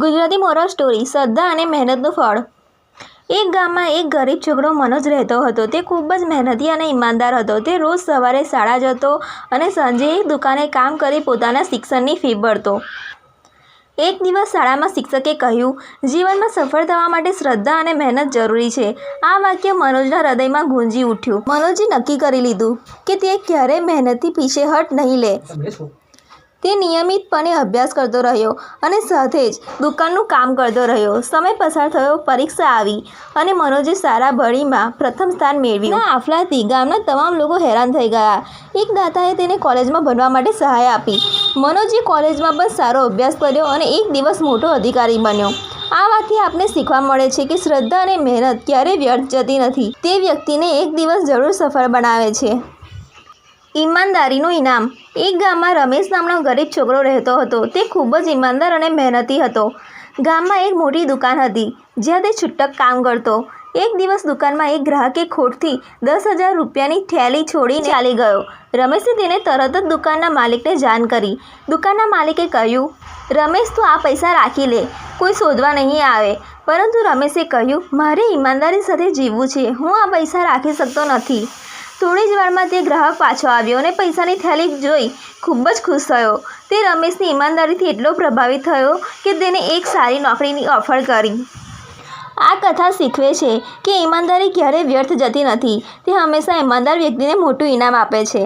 Gujarati moral story શ્રદ્ધા અને મહેનતનું ફળ। એક ગામમાં એક ગરીબ છોકરો મનોજ રહેતો હતો। તે ખૂબ જ મહેનતી અને ઈમાનદાર હતો। તે રોજ સવારે શાળા જતો અને સાંજે એક દુકાને કામ કરી પોતાના શિક્ષણની ફી ભરતો। એક દિવસ શાળામાં શિક્ષકે કહ્યું, જીવનમાં સફળ થવા માટે શ્રદ્ધા અને મહેનત જરૂરી છે। આ વાક્ય મનોજના હૃદયમાં ગુંજી ઉઠ્યું। મનોજે નક્કી કરી લીધું કે તે ક્યારેય મહેનતથી પીછેહઠ નહીં લે। તે નિયમિતપણે અભ્યાસ કરતો રહ્યો અને સાથે જ દુકાનનું કામ કરતો રહ્યો। સમય પસાર થયો, પરીક્ષા આવી અને મનોજે સારા ભણીમાં પ્રથમ સ્થાન મેળવ્યું। તેના આફલાથી ગામના તમામ લોકો હેરાન થઈ ગયા। એક દાતાએ તેને કોલેજમાં ભણવા માટે સહાય આપી। મનોજે કોલેજમાં પણ સારો અભ્યાસ કર્યો અને એક દિવસ મોટો અધિકારી બન્યો। આ વાતથી આપણે શીખવા મળે છે કે શ્રદ્ધા અને મહેનત ક્યારેય વ્યર્થ જતી નથી। તે વ્યક્તિને એક દિવસ જરૂર સફળ બનાવે છે। ઈમાનદારીનું ઇનામ। એક ગામમાં રમેશ નામનો ગરીબ છોકરો રહેતો હતો। તે ખૂબ જ ઈમાનદાર અને મહેનતી હતો। ગામમાં એક મોટી દુકાન હતી જ્યાં તે છૂટક કામ કરતો। એક દિવસ દુકાનમાં એક ગ્રાહકે ખોટથી 10,000 રૂપિયાની થેલી છોડીને ચાલી ગયો। રમેશે તેને તરત જ દુકાનના માલિકને જાણ કરી। દુકાનના માલિકે કહ્યું, રમેશ, તું આ પૈસા રાખી લે, કોઈ શોધવા નહીં આવે। પરંતુ રમેશે કહ્યું, મારે ઈમાનદારી સાથે જીવવું છે, હું આ પૈસા રાખી શકતો નથી। થોડી જ વારમાં તે ગ્રાહક પાછો આવ્યો અને પૈસાની થેલી જોઈ ખૂબ જ ખુશ થયો। તે રમેશની ઈમાનદારીથી એટલો પ્રભાવિત થયો કે તેને એક સારી નોકરીની ઓફર કરી। આ કથા શીખવે છે કે ઈમાનદારી ક્યારેય વ્યર્થ જતી નથી। તે હંમેશા ઈમાનદાર વ્યક્તિને મોટું ઇનામ આપે છે।